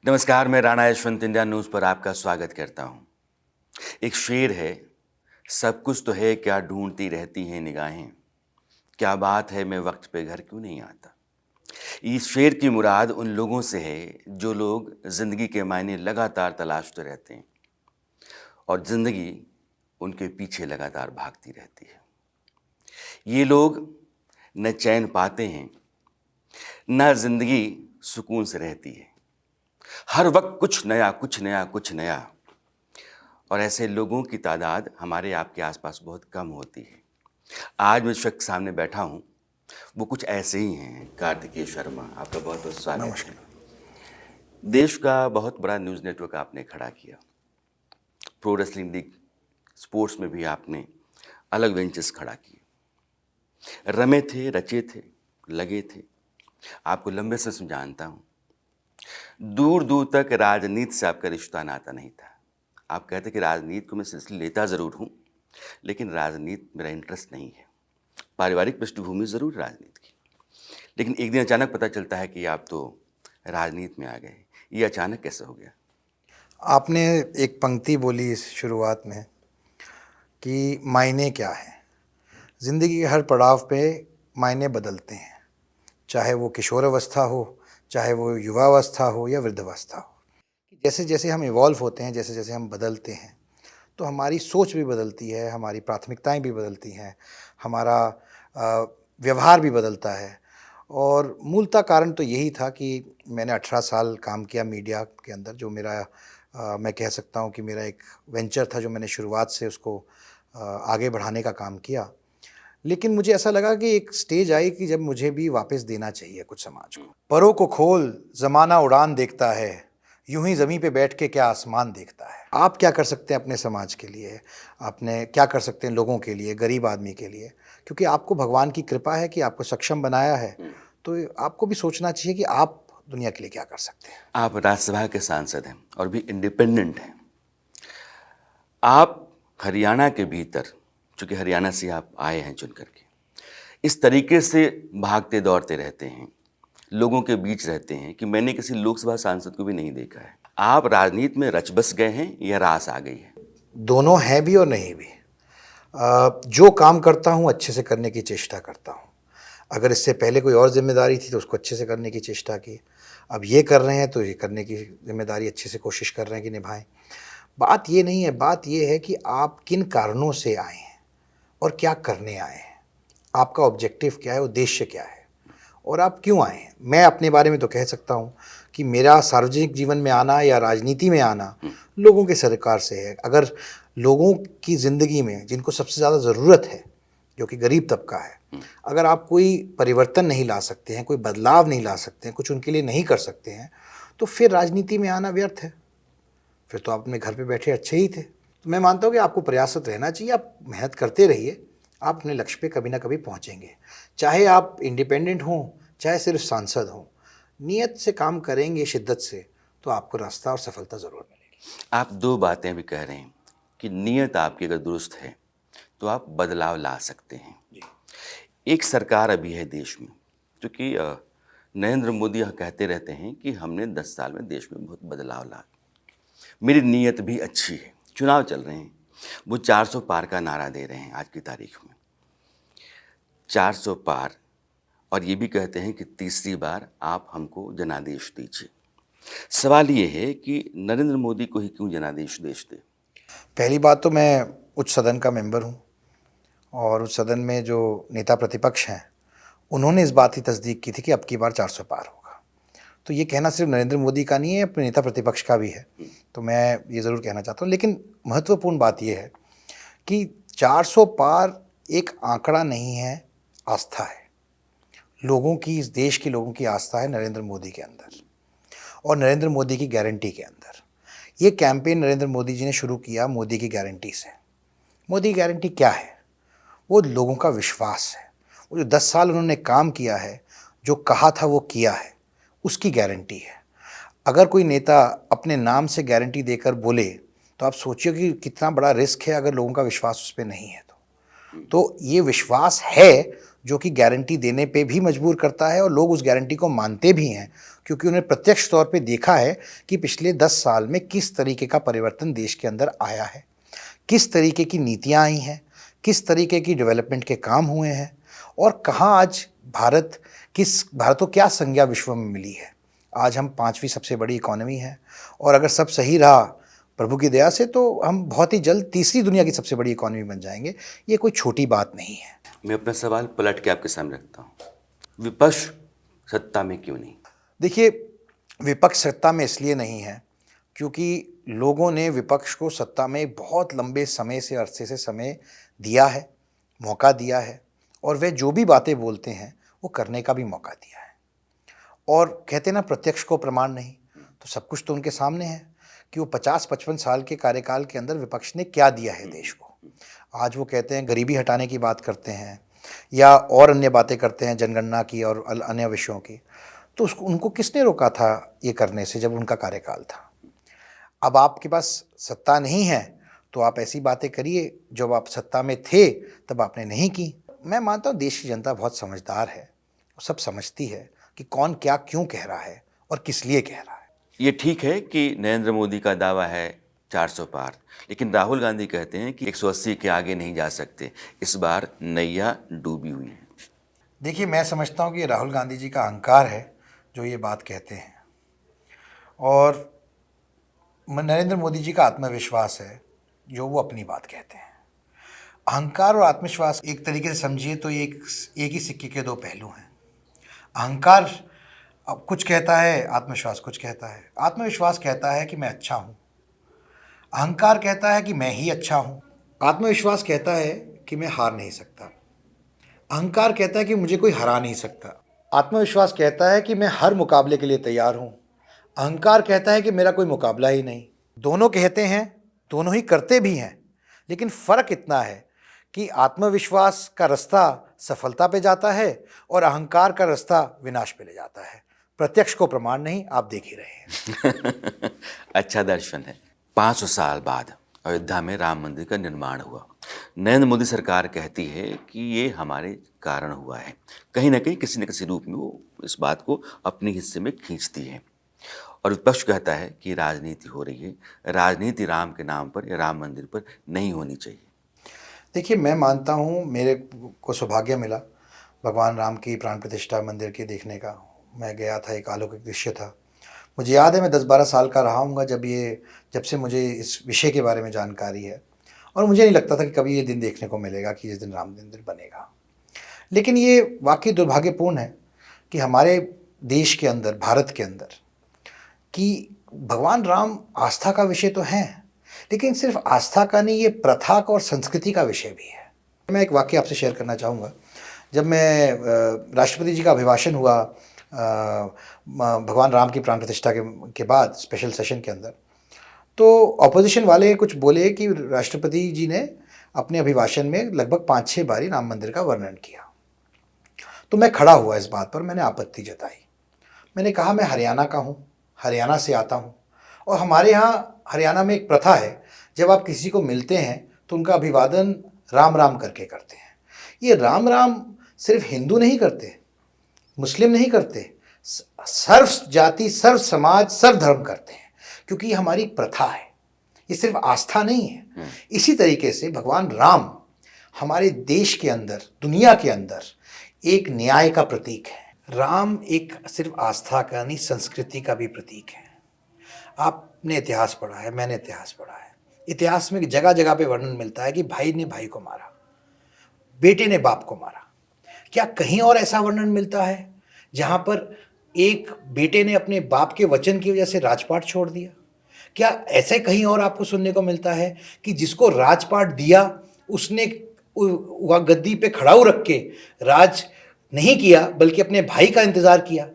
नमस्कार, मैं Rana Yashwant India news पर आपका स्वागत करता हूँ। एक शेर है, सब कुछ तो है क्या ढूंढती रहती हैं निगाहें, क्या बात है मैं वक्त पे घर क्यों नहीं आता। इस शेर की मुराद उन लोगों से है जो लोग ज़िंदगी के मायने लगातार तलाशते रहते हैं और ज़िंदगी उनके पीछे लगातार भागती रहती है। ये लोग न चैन पाते हैं, न ज़िंदगी सुकून से रहती है। हर वक्त कुछ नया, कुछ नया, कुछ नया। और ऐसे लोगों की तादाद हमारे आपके आसपास बहुत कम होती है। आज मैं शख्स सामने बैठा हूँ, वो कुछ ऐसे ही हैं। कार्तिकेय शर्मा, आपका बहुत बहुत स्वागत है। देश का बहुत बड़ा न्यूज़ नेटवर्क आपने खड़ा किया। प्रो रेसलिंग लीग स्पोर्ट्स में भी आपने अलग वेंचर्स खड़ा किए। रमे थे, रचे थे, लगे थे। आपको लंबे से जानता हूँ। दूर दूर तक राजनीति से आपका रिश्ता नाता नहीं था। आप कहते कि राजनीति को मैं सिलसिले लेता ज़रूर हूँ, लेकिन राजनीति मेरा इंटरेस्ट नहीं है। पारिवारिक पृष्ठभूमि ज़रूर राजनीति की, लेकिन एक दिन अचानक पता चलता है कि आप तो राजनीति में आ गए। ये अचानक कैसे हो गया? आपने एक पंक्ति बोली इस शुरुआत में कि मायने क्या है। ज़िंदगी के हर पड़ाव पे मायने बदलते हैं, चाहे वो किशोरावस्था हो, चाहे वो युवावस्था हो या वृद्धावस्था हो। जैसे जैसे हम इवॉल्व होते हैं, जैसे जैसे हम बदलते हैं, तो हमारी सोच भी बदलती है, हमारी प्राथमिकताएं भी बदलती हैं, हमारा व्यवहार भी बदलता है। और मूलतः कारण तो यही था कि मैंने 18 साल काम किया मीडिया के अंदर, जो मेरा मैं कह सकता हूँ कि मेरा एक वेंचर था, जो मैंने शुरुआत से उसको आगे बढ़ाने का काम किया। लेकिन मुझे ऐसा लगा कि एक स्टेज आई कि जब मुझे भी वापस देना चाहिए कुछ समाज को। परों को खोल, ज़माना उड़ान देखता है, यूं ही ज़मीं पे बैठ के क्या आसमान देखता है। आप क्या कर सकते हैं अपने समाज के लिए, आपने क्या कर सकते हैं लोगों के लिए, गरीब आदमी के लिए, क्योंकि आपको भगवान की कृपा है कि आपको सक्षम बनाया है। तो आपको भी सोचना चाहिए कि आप दुनिया के लिए क्या कर सकते हैं। आप राज्यसभा के सांसद हैं और भी इंडिपेंडेंट हैं। आप हरियाणा के भीतर, चूँकि हरियाणा से आप आए हैं चुन करके, इस तरीके से भागते दौड़ते रहते हैं, लोगों के बीच रहते हैं कि मैंने किसी लोकसभा सांसद को भी नहीं देखा है। आप राजनीति में रच बस गए हैं या रास आ गई है? दोनों हैं भी और नहीं भी। जो काम करता हूँ अच्छे से करने की चेष्टा करता हूँ। अगर इससे पहले कोई और ज़िम्मेदारी थी तो उसको अच्छे से करने की चेष्टा की। अब ये कर रहे हैं तो ये करने की ज़िम्मेदारी अच्छे से कोशिश कर रहे हैं कि निभाएं। बात ये नहीं है, बात ये है कि आप किन कारणों से आए हैं और क्या करने आए हैं। आपका ऑब्जेक्टिव क्या है, उद्देश्य क्या है और आप क्यों आए हैं। मैं अपने बारे में तो कह सकता हूँ कि मेरा सार्वजनिक जीवन में आना या राजनीति में आना लोगों के सरकार से है। अगर लोगों की ज़िंदगी में जिनको सबसे ज़्यादा ज़रूरत है, जो कि गरीब तबका है, अगर आप कोई परिवर्तन नहीं ला सकते हैं, कोई बदलाव नहीं ला सकते हैं, कुछ उनके लिए नहीं कर सकते हैं, तो फिर राजनीति में आना व्यर्थ है। फिर तो आप अपने घर पे बैठे अच्छे ही थे। तो मैं मानता हूँ कि आपको प्रयासरत रहना चाहिए, आप मेहनत करते रहिए, आप अपने लक्ष्य पे कभी ना कभी पहुँचेंगे। चाहे आप इंडिपेंडेंट हों, चाहे सिर्फ सांसद हों, नियत से काम करेंगे, शिद्दत से, तो आपको रास्ता और सफलता ज़रूर मिलेगी। आप दो बातें भी कह रहे हैं कि नियत आपकी अगर दुरुस्त है तो आप बदलाव ला सकते हैं। एक सरकार अभी है देश में, क्योंकि नरेंद्र मोदी यह कहते रहते हैं कि हमने 10 साल में देश में बहुत बदलाव ला। मेरी नीयत भी अच्छी है। चुनाव चल रहे हैं, वो 400 पार का नारा दे रहे हैं आज की तारीख में। 400 पार, और ये भी कहते हैं कि तीसरी बार आप हमको जनादेश दीजिए। सवाल ये है कि नरेंद्र मोदी को ही क्यों जनादेश दे? पहली बात तो मैं उच्च सदन का मेंबर हूँ और उच्च सदन में जो नेता प्रतिपक्ष हैं, उन्होंने इस बात की तस्दीक की थी कि अब की बार 400 पार होगा। तो ये कहना सिर्फ नरेंद्र मोदी का नहीं है, अपने नेता प्रतिपक्ष का भी है। तो मैं ये ज़रूर कहना चाहता हूँ। लेकिन महत्वपूर्ण बात ये है कि 400 पार एक आंकड़ा नहीं है, आस्था है। लोगों की, इस देश के लोगों की आस्था है नरेंद्र मोदी के अंदर और नरेंद्र मोदी की गारंटी के अंदर। ये कैंपेन नरेंद्र मोदी जी ने शुरू किया मोदी की गारंटी से। मोदी की गारंटी क्या है? वो लोगों का विश्वास है। वो जो 10 साल उन्होंने काम किया है, जो कहा था वो किया है, उसकी गारंटी है। अगर कोई नेता अपने नाम से गारंटी देकर बोले, तो आप सोचिए कि कितना बड़ा रिस्क है अगर लोगों का विश्वास उस पर नहीं है तो ये विश्वास है जो कि गारंटी देने पे भी मजबूर करता है और लोग उस गारंटी को मानते भी हैं, क्योंकि उन्हें प्रत्यक्ष तौर पे देखा है कि पिछले 10 साल में किस तरीके का परिवर्तन देश के अंदर आया है, किस तरीके की नीतियाँ आई हैं, किस तरीके की डेवलपमेंट के काम हुए हैं और कहाँ आज भारत को क्या संज्ञा विश्व में मिली है। आज हम 5वीं सबसे बड़ी इकॉनमी है और अगर सब सही रहा प्रभु की दया से तो हम बहुत ही जल्द तीसरी दुनिया की सबसे बड़ी इकॉनमी बन जाएंगे। ये कोई छोटी बात नहीं है। मैं अपना सवाल पलट के आपके सामने रखता हूँ, विपक्ष सत्ता में क्यों नहीं? देखिए, विपक्ष सत्ता में इसलिए नहीं है क्योंकि लोगों ने विपक्ष को सत्ता में बहुत लंबे समय से अरसे से समय दिया है, मौका दिया है और वे जो भी बातें बोलते हैं वो करने का भी मौका दिया है। और कहते ना प्रत्यक्ष को प्रमाण नहीं, तो सब कुछ तो उनके सामने है कि वो 50-55 साल के कार्यकाल के अंदर विपक्ष ने क्या दिया है देश को। आज वो कहते हैं गरीबी हटाने की बात करते हैं या और अन्य बातें करते हैं, जनगणना की और अन्य विषयों की, तो उनको किसने रोका था ये करने से जब उनका कार्यकाल था। अब आपके पास सत्ता नहीं है तो आप ऐसी बातें करिए, जब आप सत्ता में थे तब आपने नहीं की। मैं मानता हूँ देश की जनता बहुत समझदार है, सब समझती है कि कौन क्या क्यों कह रहा है और किस लिए कह रहा है। ये ठीक है कि नरेंद्र मोदी का दावा है 400 पार, लेकिन राहुल गांधी कहते हैं कि 180 के आगे नहीं जा सकते। इस बार नैया डूबी हुई है। देखिए, मैं समझता हूँ कि राहुल गांधी जी का अहंकार है जो ये बात कहते हैं और नरेंद्र मोदी जी का आत्मविश्वास है जो वो अपनी बात कहते हैं। अहंकार और आत्मविश्वास एक तरीके से समझिए तो ये एक ही सिक्के के दो पहलू हैं। अहंकार अब कुछ कहता है, आत्मविश्वास कुछ कहता है। आत्मविश्वास कहता है कि मैं अच्छा हूँ, अहंकार कहता है कि मैं ही अच्छा हूँ। आत्मविश्वास कहता है कि मैं हार नहीं सकता, अहंकार कहता है कि मुझे कोई हरा नहीं सकता। आत्मविश्वास कहता है कि मैं हर मुकाबले के लिए तैयार हूँ, अहंकार कहता है कि मेरा कोई मुकाबला ही नहीं। दोनों कहते हैं, दोनों ही करते भी हैं, लेकिन फ़र्क इतना है कि आत्मविश्वास का रास्ता सफलता पे जाता है और अहंकार का रास्ता विनाश पे ले जाता है। प्रत्यक्ष को प्रमाण नहीं, आप देख ही रहे हैं। अच्छा दर्शन है। 500 साल बाद अयोध्या में राम मंदिर का निर्माण हुआ। नरेंद्र मोदी सरकार कहती है कि ये हमारे कारण हुआ है। कहीं ना कहीं किसी न किसी रूप में वो इस बात को अपने हिस्से में खींचती है और विपक्ष कहता है कि राजनीति हो रही है। राजनीति राम के नाम पर या राम मंदिर पर नहीं होनी चाहिए। देखिए, मैं मानता हूँ, मेरे को सौभाग्य मिला भगवान राम की प्राण प्रतिष्ठा मंदिर के देखने का। मैं गया था, एक अलौकिक दृश्य था। मुझे याद है मैं 10-12 साल का रहा हूँगा जब से मुझे इस विषय के बारे में जानकारी है और मुझे नहीं लगता था कि कभी ये दिन देखने को मिलेगा कि जिस दिन राम मंदिर बनेगा। लेकिन ये वाकई दुर्भाग्यपूर्ण है कि हमारे देश के अंदर, भारत के अंदर, कि भगवान राम आस्था का विषय तो हैं, लेकिन सिर्फ आस्था का नहीं, ये प्रथा का और संस्कृति का विषय भी है। मैं एक वाक़या आपसे शेयर करना चाहूँगा। जब मैं राष्ट्रपति जी का अभिभाषण हुआ भगवान राम की प्राण प्रतिष्ठा के बाद स्पेशल सेशन के अंदर, तो ऑपोजिशन वाले कुछ बोले कि राष्ट्रपति जी ने अपने अभिभाषण में लगभग 5-6 बारी राम मंदिर का वर्णन किया। तो मैं खड़ा हुआ इस बात पर, मैंने आपत्ति जताई। मैंने कहा मैं हरियाणा का हूँ, हरियाणा से आता हूँ और हमारे यहाँ हरियाणा में एक प्रथा है, जब आप किसी को मिलते हैं तो उनका अभिवादन राम राम करके करते हैं। ये राम राम सिर्फ हिंदू नहीं करते, मुस्लिम नहीं करते, सर्व जाति, सर्व समाज, सर्व धर्म करते हैं, क्योंकि ये हमारी प्रथा है, ये सिर्फ आस्था नहीं है। इसी तरीके से भगवान राम हमारे देश के अंदर, दुनिया के अंदर एक न्याय का प्रतीक है। राम एक सिर्फ आस्था का नहीं, संस्कृति का भी प्रतीक है। आपने इतिहास पढ़ा है, मैंने इतिहास पढ़ा है। इतिहास में जगह जगह पे वर्णन मिलता है कि भाई ने भाई को मारा, बेटे ने बाप को मारा। क्या कहीं और ऐसा वर्णन मिलता है जहाँ पर एक बेटे ने अपने बाप के वचन की वजह से राजपाट छोड़ दिया? क्या ऐसे कहीं और आपको सुनने को मिलता है कि जिसको राजपाट दिया उसने वह गद्दी पे खड़ा रख के राज नहीं किया बल्कि अपने भाई का इंतजार किया?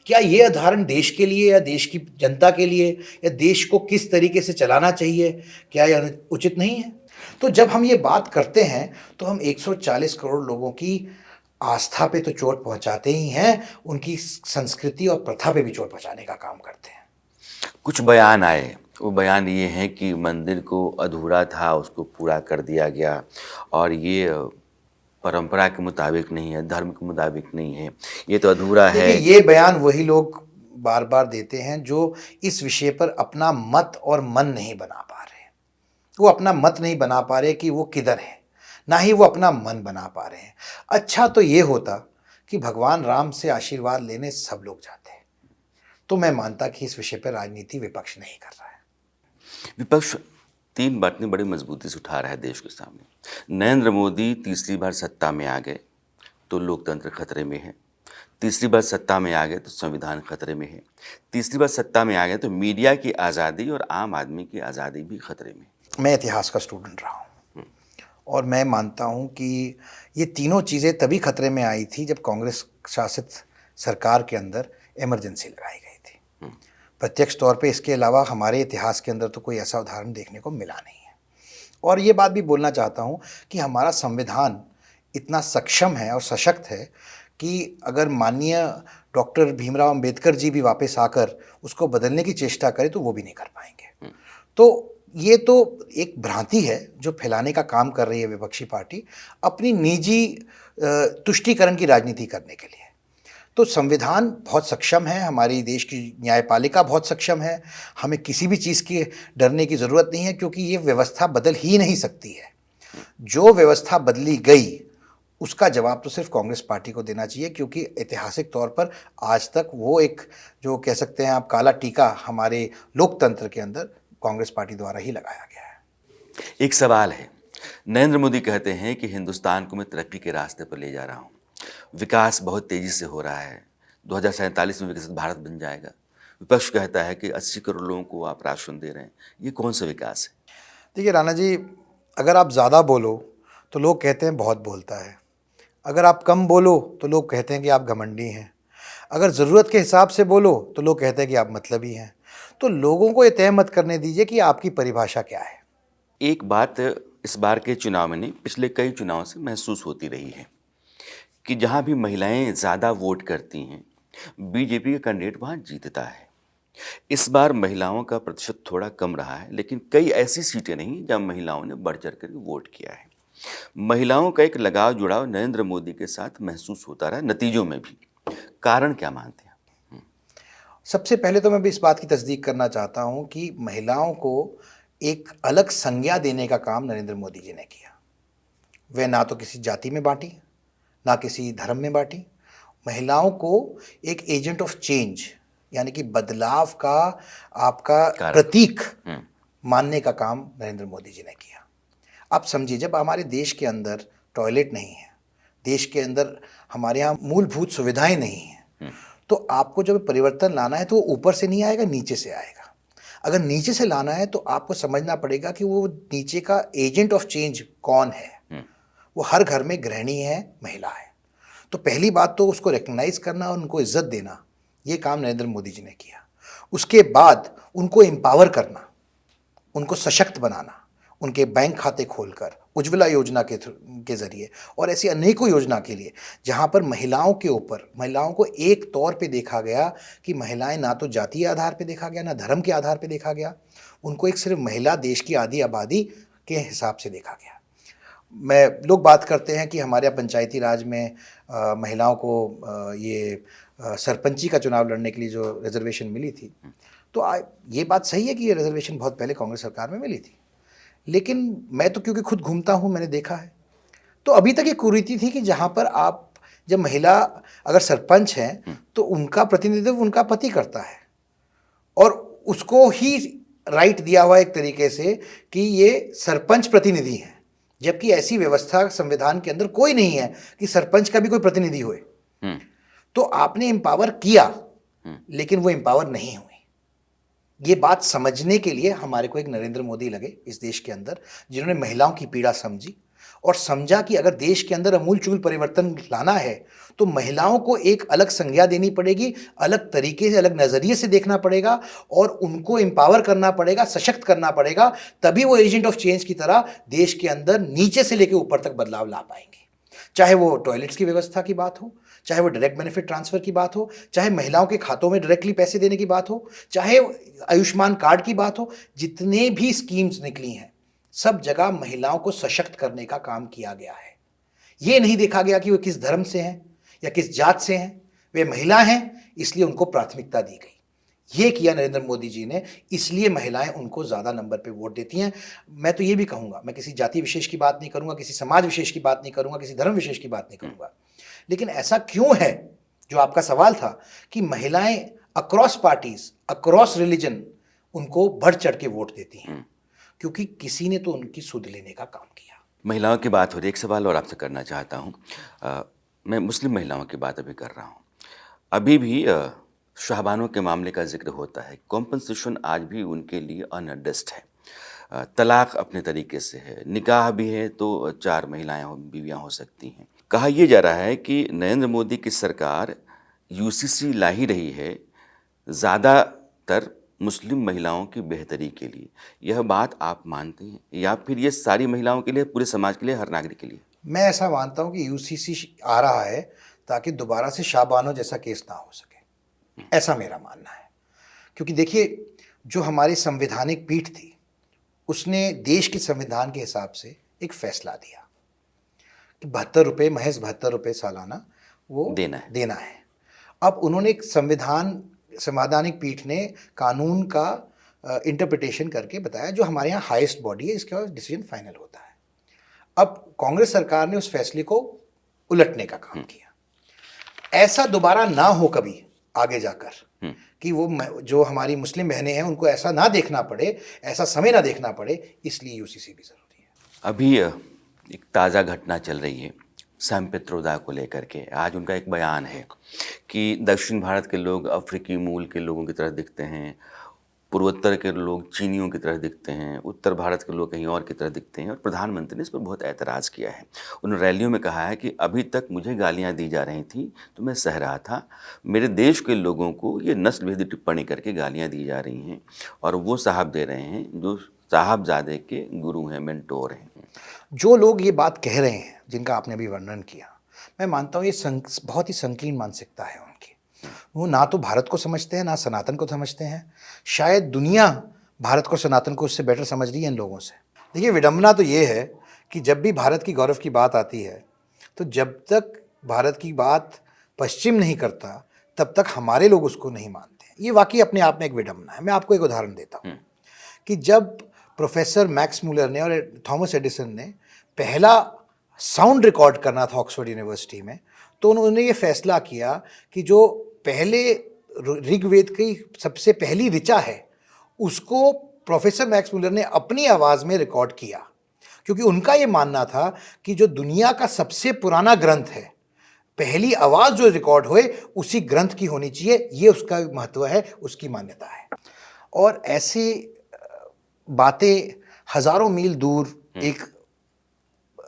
क्या ये उदाहरण देश के लिए या देश की जनता के लिए या देश को किस तरीके से चलाना चाहिए, क्या यह उचित नहीं है? तो जब हम ये बात करते हैं तो हम 140 करोड़ लोगों की आस्था पे तो चोट पहुंचाते ही हैं, उनकी संस्कृति और प्रथा पे भी चोट पहुंचाने का काम करते हैं। कुछ बयान आए, वो बयान ये हैं कि मंदिर को अधूरा था, उसको पूरा कर दिया गया और ये परंपरा के मुताबिक नहीं है, धर्म के मुताबिक नहीं है, ये तो अधूरा है। देखिए, ये बयान वही लोग बार बार देते हैं जो इस विषय पर अपना मत और मन नहीं बना पा रहे। वो अपना मत नहीं बना पा रहे कि वो किधर है, ना ही वो अपना मन बना पा रहे हैं। अच्छा तो ये होता कि भगवान राम से आशीर्वाद लेने सब लोग जाते हैं, तो मैं मानता कि इस विषय पर राजनीति विपक्ष नहीं कर रहा है। विपक्ष 3 बातें बड़ी मजबूती से उठा रहा है देश के सामने। नरेंद्र मोदी तीसरी बार सत्ता में आ गए तो लोकतंत्र खतरे में है, तीसरी बार सत्ता में आ गए तो संविधान खतरे में है, तीसरी बार सत्ता में आ गए तो मीडिया की आज़ादी और आम आदमी की आज़ादी भी खतरे में। मैं इतिहास का स्टूडेंट रहा हूँ और मैं मानता हूँ कि ये तीनों चीज़ें तभी खतरे में आई थी जब कांग्रेस शासित सरकार के अंदर इमरजेंसी लगाई गई थी। प्रत्यक्ष तौर पे इसके अलावा हमारे इतिहास के अंदर तो कोई ऐसा उदाहरण देखने को मिला नहीं है। और ये बात भी बोलना चाहता हूँ कि हमारा संविधान इतना सक्षम है और सशक्त है कि अगर माननीय डॉक्टर भीमराव अंबेडकर जी भी वापस आकर उसको बदलने की चेष्टा करें तो वो भी नहीं कर पाएंगे। तो ये तो एक भ्रांति है जो फैलाने का काम कर रही है विपक्षी पार्टी अपनी निजी तुष्टीकरण की राजनीति करने के लिए। तो संविधान बहुत सक्षम है, हमारी देश की न्यायपालिका बहुत सक्षम है, हमें किसी भी चीज़ की डरने की ज़रूरत नहीं है क्योंकि ये व्यवस्था बदल ही नहीं सकती है। जो व्यवस्था बदली गई उसका जवाब तो सिर्फ कांग्रेस पार्टी को देना चाहिए क्योंकि ऐतिहासिक तौर पर आज तक वो एक जो कह सकते हैं आप काला टीका हमारे लोकतंत्र के अंदर कांग्रेस पार्टी द्वारा ही लगाया गया है। एक सवाल है, नरेंद्र मोदी कहते हैं कि हिंदुस्तान को मैं तरक्की के रास्ते पर ले जा रहा हूँ, विकास बहुत तेज़ी से हो रहा है, 2047 में विकसित भारत बन जाएगा। विपक्ष कहता है कि 80 करोड़ लोगों को आप राशन दे रहे हैं, ये कौन सा विकास है? देखिए राणा जी, अगर आप ज़्यादा बोलो तो लोग कहते हैं बहुत बोलता है, अगर आप कम बोलो तो लोग कहते हैं कि आप घमंडी हैं, अगर ज़रूरत के हिसाब से बोलो तो लोग कहते हैं कि आप मतलबी हैं। तो लोगों को ये तय मत करने दीजिए कि आपकी परिभाषा क्या है। एक बात इस बार के चुनाव में नहीं, पिछले कई चुनावों से महसूस होती रही है कि जहाँ भी महिलाएं ज़्यादा वोट करती हैं, बीजेपी का कैंडिडेट वहाँ जीतता है। इस बार महिलाओं का प्रतिशत थोड़ा कम रहा है, लेकिन कई ऐसी सीटें नहीं जहाँ महिलाओं ने बढ़ चढ़ कर वोट किया है। महिलाओं का एक लगाव जुड़ाव नरेंद्र मोदी के साथ महसूस होता रहा, नतीजों में भी। कारण क्या मानते हैं? सबसे पहले तो मैं भी इस बात की तस्दीक करना चाहता हूँ कि महिलाओं को एक अलग संज्ञा देने का काम नरेंद्र मोदी जी ने किया। वे ना तो किसी जाति में बांटी, ना किसी धर्म में बांटी। महिलाओं को एक एजेंट ऑफ चेंज यानी कि बदलाव का आपका प्रतीक मानने का काम नरेंद्र मोदी जी ने किया। आप समझिए, जब हमारे देश के अंदर टॉयलेट नहीं है, देश के अंदर हमारे यहाँ मूलभूत सुविधाएं नहीं हैं, तो आपको जब परिवर्तन लाना है तो वो ऊपर से नहीं आएगा, नीचे से आएगा। अगर नीचे से लाना है तो आपको समझना पड़ेगा कि वो नीचे का एजेंट ऑफ चेंज कौन है। वो हर घर में गृहिणी है, महिला है। तो पहली बात तो उसको रिकग्नाइज करना और उनको इज्जत देना, ये काम नरेंद्र मोदी जी ने किया। उसके बाद उनको एम्पावर करना, उनको सशक्त बनाना, उनके बैंक खाते खोलकर उज्ज्वला योजना के ज़रिए और ऐसी अनेकों योजना के लिए जहां पर महिलाओं के ऊपर, महिलाओं को एक तौर पे देखा गया कि महिलाएं ना तो जातीय आधार पे देखा गया, ना धर्म के आधार पे देखा गया, उनको एक सिर्फ महिला देश की आधी आबादी के हिसाब से देखा गया। लोग बात करते हैं कि हमारे यहाँ पंचायती राज में महिलाओं को सरपंची का चुनाव लड़ने के लिए जो रिजर्वेशन मिली थी, तो ये बात सही है कि ये रिजर्वेशन बहुत पहले कांग्रेस सरकार में मिली थी, लेकिन मैं तो क्योंकि खुद घूमता हूँ, मैंने देखा है। तो अभी तक ये कुरीति थी कि जहाँ पर आप जब महिला अगर सरपंच हैं तो उनका प्रतिनिधित्व उनका पति करता है और उसको ही राइट दिया हुआ एक तरीके से कि ये सरपंच प्रतिनिधि हैं, जबकि ऐसी व्यवस्था संविधान के अंदर कोई नहीं है कि सरपंच का भी कोई प्रतिनिधि होए। तो आपने एम्पावर किया लेकिन वो एम्पावर नहीं हुई। ये बात समझने के लिए हमारे को एक नरेंद्र मोदी लगे इस देश के अंदर, जिन्होंने महिलाओं की पीड़ा समझी और समझा कि अगर देश के अंदर अमूलचूल परिवर्तन लाना है तो महिलाओं को एक अलग संज्ञा देनी पड़ेगी, अलग तरीके से, अलग नज़रिए से देखना पड़ेगा और उनको एम्पावर करना पड़ेगा, सशक्त करना पड़ेगा। तभी वो एजेंट ऑफ चेंज की तरह देश के अंदर नीचे से लेकर ऊपर तक बदलाव ला पाएंगे। चाहे वो टॉयलेट्स की व्यवस्था की बात हो, चाहे वो डायरेक्ट बेनिफिट ट्रांसफ़र की बात हो, चाहे महिलाओं के खातों में डायरेक्टली पैसे देने की बात हो, चाहे आयुष्मान कार्ड की बात हो, जितने भी स्कीम्स निकली हैं सब जगह महिलाओं को सशक्त करने का काम किया गया है। ये नहीं देखा गया कि वे किस धर्म से हैं या किस जात से हैं, वे महिला हैं इसलिए उनको प्राथमिकता दी गई। ये किया नरेंद्र मोदी जी ने, इसलिए महिलाएं उनको ज़्यादा नंबर पे वोट देती हैं। मैं तो ये भी कहूँगा, मैं किसी जाति विशेष की बात नहीं करूँगा, किसी समाज विशेष की बात नहीं करूँगा, किसी धर्म विशेष की बात नहीं करूँगा, लेकिन ऐसा क्यों है, जो आपका सवाल था, कि महिलाएं अक्रॉस पार्टीज, अक्रॉस रिलीजन उनको बढ़ चढ़ के वोट देती हैं? क्योंकि किसी ने तो उनकी सुध लेने का काम किया। महिलाओं की बात हो रही है, एक सवाल और आपसे करना चाहता हूँ। मैं मुस्लिम महिलाओं की बात अभी कर रहा हूँ। अभी भी शाहबानों के मामले का जिक्र होता है। कॉम्पनसेशन आज भी उनके लिए अनएड्रेस्ड है। तलाक अपने तरीके से है, निकाह भी है तो 4 बीवियाँ हो सकती हैं। कहा यह जा रहा है कि नरेंद्र मोदी की सरकार यूसीसी ला ही रही है ज़्यादातर मुस्लिम महिलाओं की बेहतरी के लिए। यह बात आप मानते हैं, या फिर ये सारी महिलाओं के लिए, पूरे समाज के लिए, हर नागरिक के लिए? मैं ऐसा मानता हूं कि यूसीसी आ रहा है ताकि दोबारा से शाहबानो जैसा केस ना हो सके, ऐसा मेरा मानना है। क्योंकि देखिए, जो हमारी संवैधानिक पीठ थी उसने देश के संविधान के हिसाब से एक फैसला दिया कि 72 रुपये, महज 72 रुपये सालाना वो देना है। अब उन्होंने एक संवैधानिक पीठ ने कानून का इंटरप्रिटेशन करके बताया, जो हमारे यहाँ हाईएस्ट बॉडी है, इसका डिसीजन फाइनल होता है। अब कांग्रेस सरकार ने उस फैसले को उलटने का काम किया। ऐसा दोबारा ना हो कभी आगे जाकर, कि वो जो हमारी मुस्लिम बहनें हैं उनको ऐसा ना देखना पड़े, ऐसा समय ना देखना पड़े, इसलिए यूसीसी भी जरूरी है। अभी एक ताज़ा घटना चल रही है सैम पित्रोदा को लेकर के। आज उनका एक बयान है कि दक्षिण भारत के लोग अफ्रीकी मूल के लोगों की तरह दिखते हैं, पूर्वोत्तर के लोग चीनियों की तरह दिखते हैं, उत्तर भारत के लोग कहीं और की तरह दिखते हैं। और प्रधानमंत्री ने इस पर बहुत ऐतराज़ किया है। उन्होंने रैलियों में कहा है कि अभी तक मुझे गालियां दी जा रही थी तो मैं सह रहा था, मेरे देश के लोगों को ये नस्लभेदी टिप्पणी करके गालियां दी जा रही हैं, और वो साहब दे रहे हैं जो साहबजादे के गुरु हैं, मेंटोर हैं। जो लोग ये बात कह रहे हैं, जिनका आपने अभी वर्णन किया, मैं मानता हूँ ये बहुत ही संकीर्ण मानसिकता है उनकी। वो ना तो भारत को समझते हैं, ना सनातन को समझते हैं। शायद दुनिया भारत को, सनातन को उससे बेटर समझ रही है इन लोगों से। देखिए, विडंबना तो ये है कि जब भी भारत की गौरव की बात आती है, तो जब तक भारत की बात पश्चिम नहीं करता, तब तक हमारे लोग उसको नहीं मानते। ये वाकई अपने आप में एक विडंबना है। मैं आपको एक उदाहरण देता हूँ कि जब प्रोफेसर मैक्स मूलर ने और थॉमस एडिसन ने पहला साउंड रिकॉर्ड करना था ऑक्सफोर्ड यूनिवर्सिटी में, तो उन्होंने ये फैसला किया कि जो पहले ऋग्वेद की सबसे पहली ऋचा है उसको प्रोफेसर मैक्स मूलर ने अपनी आवाज़ में रिकॉर्ड किया, क्योंकि उनका ये मानना था कि जो दुनिया का सबसे पुराना ग्रंथ है, पहली आवाज़ जो रिकॉर्ड हुए उसी ग्रंथ की होनी चाहिए। ये उसका महत्व है, उसकी मान्यता है। और ऐसी बातें हज़ारों मील दूर एक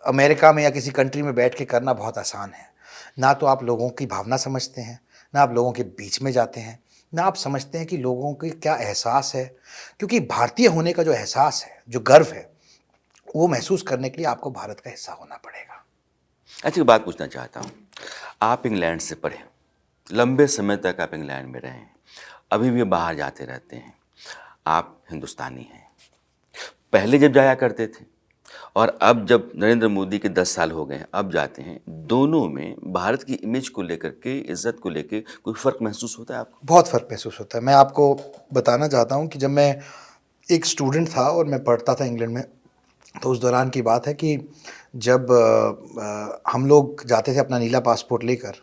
अमेरिका में या किसी कंट्री में बैठ के करना बहुत आसान है। ना तो आप लोगों की भावना समझते हैं, ना आप लोगों के बीच में जाते हैं, ना आप समझते हैं कि लोगों के क्या एहसास है। क्योंकि भारतीय होने का जो एहसास है, जो गर्व है, वो महसूस करने के लिए आपको भारत का हिस्सा होना पड़ेगा। अच्छा, एक बात पूछना चाहता हूँ। आप इंग्लैंड से पढ़े, लंबे समय तक आप इंग्लैंड में रहे हैं, अभी भी बाहर जाते रहते हैं, आप हिंदुस्तानी हैं। पहले जब जाया करते थे और अब जब नरेंद्र मोदी के 10 साल हो गए हैं, अब जाते हैं, दोनों में भारत की इमेज को लेकर के, इज्जत को लेकर कोई फ़र्क महसूस होता है आपको? बहुत फ़र्क महसूस होता है। मैं आपको बताना चाहता हूँ कि जब मैं एक स्टूडेंट था और मैं पढ़ता था इंग्लैंड में, तो उस दौरान की बात है कि जब हम लोग जाते थे अपना नीला पासपोर्ट लेकर,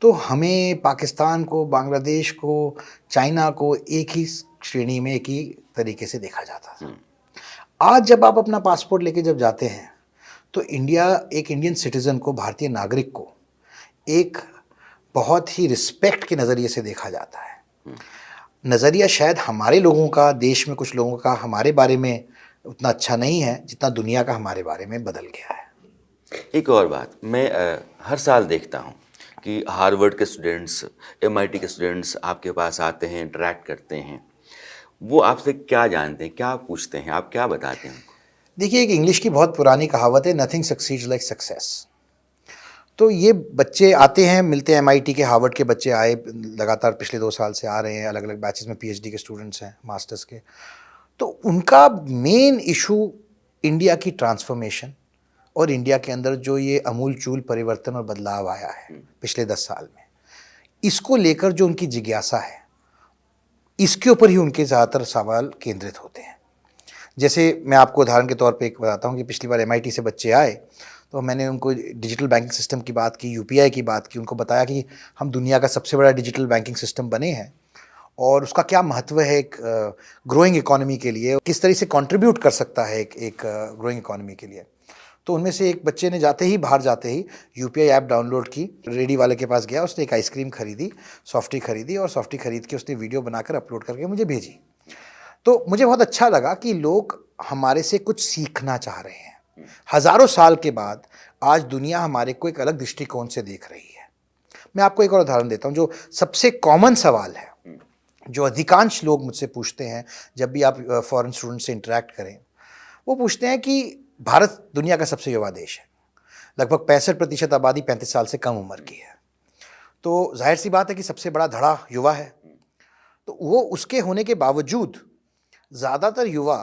तो हमें पाकिस्तान को, बांग्लादेश को, चाइना को एक ही श्रेणी में, एक ही तरीके से देखा जाता था। आज जब आप अपना पासपोर्ट लेके जब जाते हैं, तो एक इंडियन सिटीज़न को, भारतीय नागरिक को एक बहुत ही रिस्पेक्ट के नज़रिए से देखा जाता है। नज़रिया शायद हमारे लोगों का, देश में कुछ लोगों का हमारे बारे में उतना अच्छा नहीं है जितना दुनिया का हमारे बारे में बदल गया है। एक और बात, मैं हर साल देखता हूँ कि हार्वर्ड के स्टूडेंट्स, MIT के स्टूडेंट्स आपके पास आते हैं, इंटरेक्ट करते हैं। वो आपसे क्या जानते हैं, क्या पूछते हैं, आप क्या बताते हैं? देखिए, एक इंग्लिश की बहुत पुरानी कहावत है, नथिंग सक्सीड्स लाइक सक्सेस। तो ये बच्चे आते हैं, मिलते हैं, MIT के, हार्वर्ड के बच्चे आए, लगातार पिछले 2 साल से आ रहे हैं, अलग अलग बैचेस में PhD के स्टूडेंट्स हैं, मास्टर्स के। तो उनका मेन इशू इंडिया की ट्रांसफॉर्मेशन और इंडिया के अंदर जो ये अमूलचूल परिवर्तन और बदलाव आया है पिछले 10 साल में, इसको लेकर जो उनकी जिज्ञासा है, इसके ऊपर ही उनके ज़्यादातर सवाल केंद्रित होते हैं। जैसे मैं आपको उदाहरण के तौर पे एक बताता हूँ कि पिछली बार MIT से बच्चे आए तो मैंने उनको डिजिटल बैंकिंग सिस्टम की बात की, UPI की बात की, उनको बताया कि हम दुनिया का सबसे बड़ा डिजिटल बैंकिंग सिस्टम बने हैं और उसका क्या महत्व है एक ग्रोइंग इकोनॉमी के लिए, किस तरह से कंट्रीब्यूट कर सकता है एक ग्रोइंग इकोनॉमी के लिए। तो उनमें से एक बच्चे ने बाहर जाते ही UPI ऐप डाउनलोड की, रेडी वाले के पास गया, उसने एक आइसक्रीम खरीदी, सॉफ्टी खरीदी और सॉफ्टी खरीद के उसने वीडियो बनाकर अपलोड करके मुझे भेजी। तो मुझे बहुत अच्छा लगा कि लोग हमारे से कुछ सीखना चाह रहे हैं। हज़ारों साल के बाद आज दुनिया हमारे को एक अलग दृष्टिकोण से देख रही है। मैं आपको एक और उदाहरण देता हूँ, जो सबसे कॉमन सवाल है, जो अधिकांश लोग मुझसे पूछते हैं जब भी आप फॉरेन स्टूडेंट से इंटरेक्ट करें, वो पूछते हैं कि भारत दुनिया का सबसे युवा देश है, लगभग 65% आबादी 35 साल से कम उम्र की है, तो जाहिर सी बात है कि सबसे बड़ा धड़ा युवा है। तो वो उसके होने के बावजूद ज़्यादातर युवा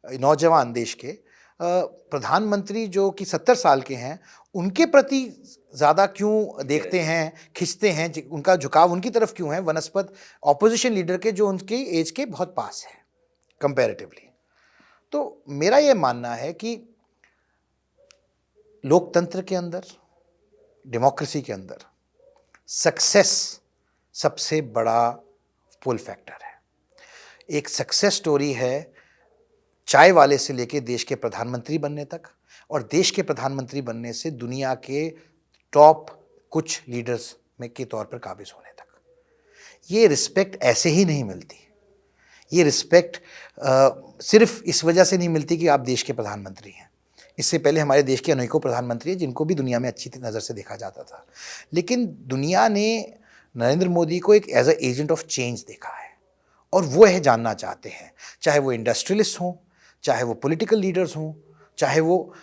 नौजवान देश के प्रधानमंत्री जो कि 70 साल के हैं, उनके प्रति ज़्यादा क्यों देखते हैं, खिंचते हैं, उनका झुकाव उनकी तरफ क्यों है वनस्पत ऑपोजिशन लीडर के जो उनकी एज के बहुत पास है कंपैरेटिवली। तो मेरा ये मानना है कि लोकतंत्र के अंदर, डेमोक्रेसी के अंदर सक्सेस सबसे बड़ा पुल फैक्टर है। एक सक्सेस स्टोरी है चाय वाले से लेके देश के प्रधानमंत्री बनने तक, और देश के प्रधानमंत्री बनने से दुनिया के टॉप कुछ लीडर्स में के तौर पर काबिज होने तक। ये रिस्पेक्ट ऐसे ही नहीं मिलती। ये रिस्पेक्ट सिर्फ इस वजह से नहीं मिलती कि आप देश के प्रधानमंत्री हैं। इससे पहले हमारे देश के अनेकों प्रधानमंत्री हैं जिनको भी दुनिया में अच्छी नज़र से देखा जाता था, लेकिन दुनिया ने नरेंद्र मोदी को एक as a agent of change देखा है और वो यह जानना चाहते हैं, चाहे वो इंडस्ट्रियलिस्ट हों, चाहे वो पॉलिटिकल लीडर्स हों, चाहे वो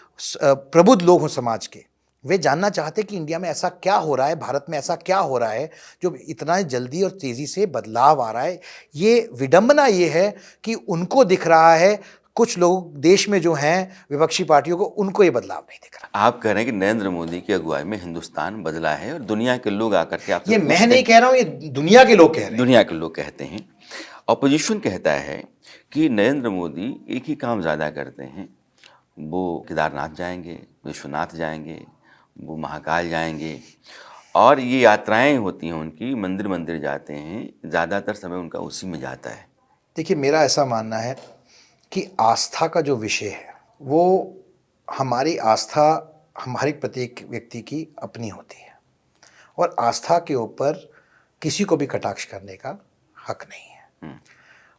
प्रबुद्ध लोग हों समाज के, वे जानना चाहते हैं कि इंडिया में ऐसा क्या हो रहा है, भारत में ऐसा क्या हो रहा है जो इतना जल्दी और तेज़ी से बदलाव आ रहा है। ये विडंबना ये है कि उनको दिख रहा है, कुछ लोग देश में जो हैं विपक्षी पार्टियों को, उनको ये बदलाव नहीं दिख रहा। आप कह रहे हैं कि नरेंद्र मोदी की अगुवाई में हिंदुस्तान बदला है और दुनिया के लोग आकर के आपसे, ये मैं नहीं कह रहा हूँ, ये दुनिया के लोग कह रहे हैं। दुनिया के लोग कहते हैं। ऑपोजिशन कहता है कि नरेंद्र मोदी एक ही काम ज़्यादा करते हैं, वो केदारनाथ जाएंगे, विश्वनाथ जाएंगे, वो महाकाल जाएंगे, और ये यात्राएं होती हैं उनकी, मंदिर मंदिर जाते हैं, ज़्यादातर समय उनका उसी में जाता है। देखिए, मेरा ऐसा मानना है कि आस्था का जो विषय है वो हमारी आस्था हमारे प्रत्येक व्यक्ति की अपनी होती है और आस्था के ऊपर किसी को भी कटाक्ष करने का हक नहीं है।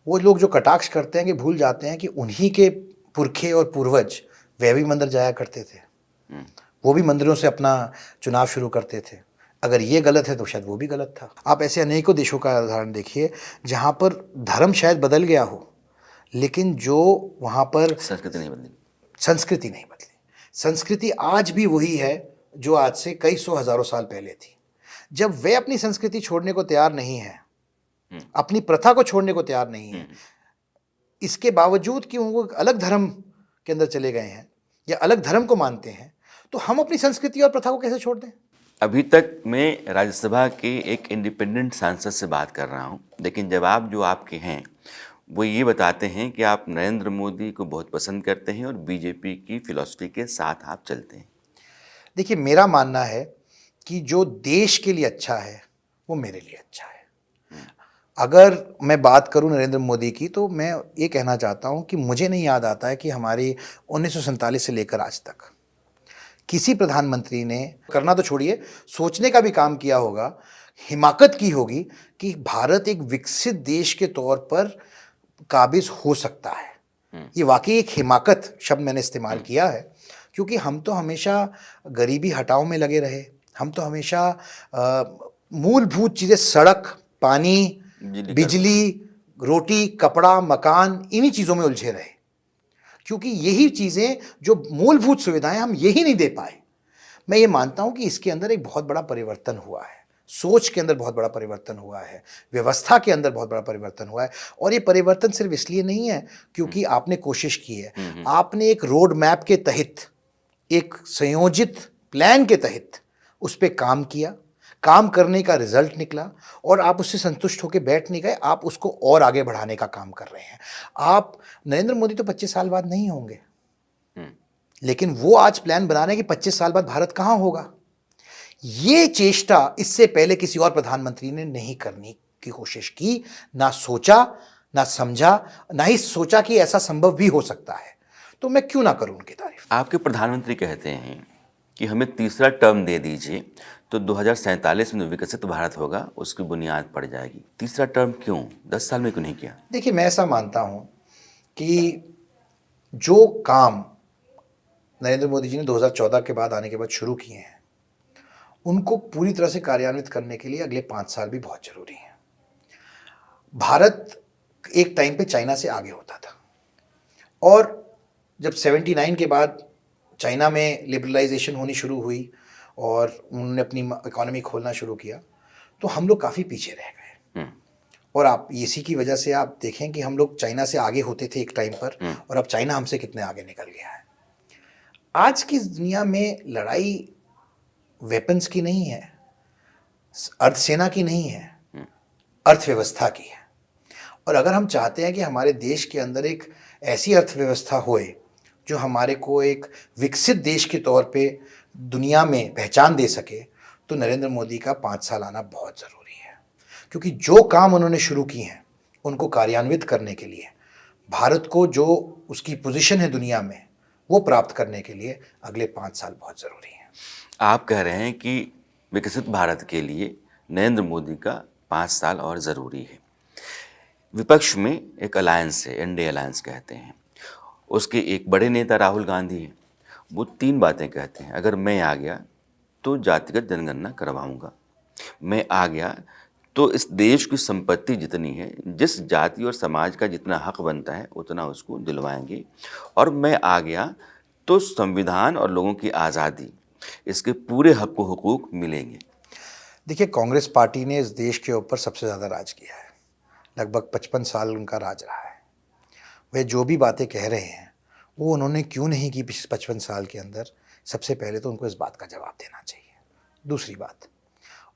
वो लोग जो कटाक्ष करते हैं कि भूल जाते हैं कि उन्हीं के पुरखे और पूर्वज वे भी मंदिर जाया करते थे, वो भी मंदिरों से अपना चुनाव शुरू करते थे। अगर ये गलत है तो शायद वो भी गलत था। आप ऐसे अनेकों देशों का उदाहरण देखिए जहाँ पर धर्म शायद बदल गया हो, लेकिन जो वहाँ पर संस्कृति नहीं बदली। संस्कृति नहीं बदली। संस्कृति आज भी वही है जो आज से कई सौ हजारों साल पहले थी। जब वे अपनी संस्कृति छोड़ने को तैयार नहीं है, अपनी प्रथा को छोड़ने को तैयार नहीं है, इसके बावजूद कि वो अलग धर्म के अंदर चले गए हैं या अलग धर्म को मानते हैं, तो हम अपनी संस्कृति और प्रथा को कैसे छोड़ दें? अभी तक मैं राज्यसभा के एक इंडिपेंडेंट सांसद से बात कर रहा हूं, लेकिन जवाब जो आपके हैं वो ये बताते हैं कि आप नरेंद्र मोदी को बहुत पसंद करते हैं और बीजेपी की फिलॉसफी के साथ आप चलते हैं। देखिए, मेरा मानना है कि जो देश के लिए अच्छा है वो मेरे लिए अच्छा है। अगर मैं बात करूं नरेंद्र मोदी की, तो मैं ये कहना चाहता हूं कि मुझे नहीं याद आता है कि हमारी 1947 से लेकर आज तक किसी प्रधानमंत्री ने, करना तो छोड़िए, सोचने का भी काम किया होगा, हिमाकत की होगी कि भारत एक विकसित देश के तौर पर काबिज हो सकता है। ये वाकई एक हिमाकत शब्द मैंने इस्तेमाल किया है, क्योंकि हम तो हमेशा गरीबी हटाओ में लगे रहे। हम तो हमेशा मूलभूत चीज़ें, सड़क, पानी, बिजली, रोटी, कपड़ा, मकान, इन्हीं चीज़ों में उलझे रहे, क्योंकि यही चीज़ें जो मूलभूत सुविधाएं हम यही नहीं दे पाए। मैं ये मानता हूं कि इसके अंदर एक बहुत बड़ा परिवर्तन हुआ है, सोच के अंदर बहुत बड़ा परिवर्तन हुआ है, व्यवस्था के अंदर बहुत बड़ा परिवर्तन हुआ है। और ये परिवर्तन सिर्फ इसलिए नहीं है क्योंकि आपने कोशिश की है, आपने एक रोड मैप के तहत एक संयोजित प्लान के तहत उस पर काम किया, काम करने का रिजल्ट निकला और आप उससे संतुष्ट होकर बैठ नहीं गए, आप उसको और आगे बढ़ाने का काम कर रहे हैं। आप नरेंद्र मोदी तो 25 साल बाद नहीं होंगे, लेकिन वो आज प्लान बना रहे हैं कि 25 साल बाद भारत कहां होगा। ये चेष्टा इससे पहले किसी और प्रधानमंत्री ने नहीं करने की कोशिश की, ना सोचा, ना समझा, ना ही सोचा कि ऐसा संभव भी हो सकता है। तो मैं क्यों ना करूं उनकी तारीफ। आपके प्रधानमंत्री कहते हैं कि हमें तीसरा टर्म दे दीजिए तो 2047 में जो विकसित भारत होगा उसकी बुनियाद पड़ जाएगी। तीसरा टर्म क्यों, 10 साल में क्यों नहीं किया? देखिए, मैं ऐसा मानता हूं कि जो काम नरेंद्र मोदी जी ने 2014 के बाद आने के बाद शुरू किए हैं, उनको पूरी तरह से कार्यान्वित करने के लिए अगले 5 साल भी बहुत जरूरी हैं। भारत एक टाइम पे चाइना से आगे होता था और जब 79 के बाद चाइना में लिबरलाइजेशन होनी शुरू हुई और उन्होंने अपनी इकोनॉमी खोलना शुरू किया, तो हम लोग काफ़ी पीछे रह गए। और आप इसी की वजह से आप देखें कि हम लोग चाइना से आगे होते थे एक टाइम पर, और अब चाइना हमसे कितने आगे निकल गया है। आज की दुनिया में लड़ाई वेपन्स की नहीं है, अर्धसेना की नहीं है, अर्थव्यवस्था की है। और अगर हम चाहते हैं कि हमारे देश के अंदर एक ऐसी अर्थव्यवस्था होए जो हमारे को एक विकसित देश के तौर पे दुनिया में पहचान दे सके, तो नरेंद्र मोदी का 5 साल आना बहुत ज़रूरी है। क्योंकि जो काम उन्होंने शुरू किए हैं उनको कार्यान्वित करने के लिए, भारत को जो उसकी पोजीशन है दुनिया में वो प्राप्त करने के लिए अगले 5 साल बहुत ज़रूरी हैं। आप कह रहे हैं कि विकसित भारत के लिए नरेंद्र मोदी का 5 साल और ज़रूरी है। विपक्ष में एक अलायंस है, इंडिया अलायंस कहते हैं, उसके एक बड़े नेता राहुल गांधी हैं। वो 3 बातें कहते हैं। अगर मैं आ गया तो जातिगत जनगणना करवाऊंगा, मैं आ गया तो इस देश की संपत्ति जितनी है, जिस जाति और समाज का जितना हक बनता है उतना उसको दिलवाएंगे, और मैं आ गया तो संविधान और लोगों की आज़ादी, इसके पूरे हक व हुकूक मिलेंगे। देखिए, कांग्रेस पार्टी ने इस देश के ऊपर सबसे ज़्यादा राज किया है। लगभग 55 साल उनका राज रहा है। वे जो भी बातें कह रहे हैं वो उन्होंने क्यों नहीं की पिछले 55 साल के अंदर, सबसे पहले तो उनको इस बात का जवाब देना चाहिए। दूसरी बात,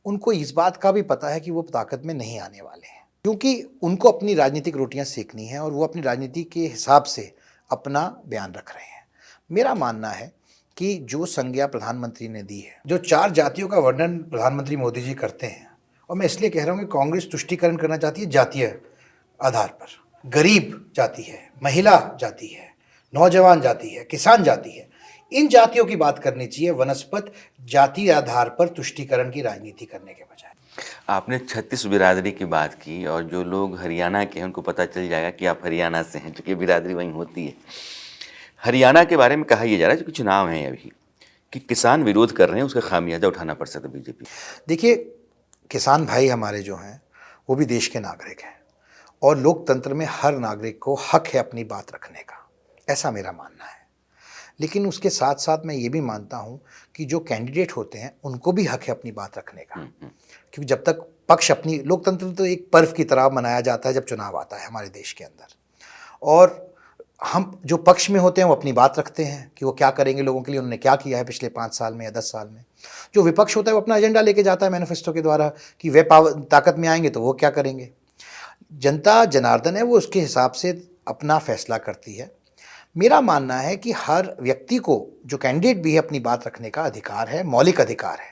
उनको इस बात का भी पता है कि वो ताकत में नहीं आने वाले हैं, क्योंकि उनको अपनी राजनीतिक रोटियां सेकनी हैं और वो अपनी राजनीति के हिसाब से अपना बयान रख रहे हैं। मेरा मानना है कि जो संज्ञा प्रधानमंत्री ने दी है, जो 4 जातियों का वर्णन प्रधानमंत्री मोदी जी करते हैं, और मैं इसलिए कह रहा हूँ कि कांग्रेस तुष्टीकरण करना चाहती है जातीय आधार पर। गरीब जाति है, महिला जाति है, नौजवान जाति है, किसान जाति है, इन जातियों की बात करनी चाहिए, वनस्पत जाति आधार पर तुष्टीकरण की राजनीति करने के बजाय। आपने 36 बिरादरी की बात की, और जो लोग हरियाणा के हैं उनको पता चल जाएगा कि आप हरियाणा से हैं, क्योंकि बिरादरी वहीं होती है। हरियाणा के बारे में कहा यह जा रहा है, जो चुनाव हैं अभी, कि किसान विरोध कर रहे हैं, उसका खामियाजा उठाना पड़ सकता है बीजेपी। देखिए, किसान भाई हमारे जो हैं वो भी देश के नागरिक हैं, और लोकतंत्र में हर नागरिक को हक है अपनी बात रखने का, ऐसा मेरा मानना है। लेकिन उसके साथ साथ मैं ये भी मानता हूँ कि जो कैंडिडेट होते हैं उनको भी हक है अपनी बात रखने का, क्योंकि जब तक पक्ष अपनी, लोकतंत्र तो एक पर्व की तरह मनाया जाता है जब चुनाव आता है हमारे देश के अंदर, और हम जो पक्ष में होते हैं वो अपनी बात रखते हैं कि वो क्या करेंगे लोगों के लिए, उन्होंने क्या किया है पिछले 5 साल में या 10 साल में। जो विपक्ष होता है वो अपना एजेंडा लेके जाता है मैनिफेस्टो के द्वारा कि वे ताकत में आएंगे तो वो क्या करेंगे। जनता जनार्दन है, वो उसके हिसाब से अपना फैसला करती है। मेरा मानना है कि हर व्यक्ति को, जो कैंडिडेट भी है, अपनी बात रखने का अधिकार है, मौलिक अधिकार है।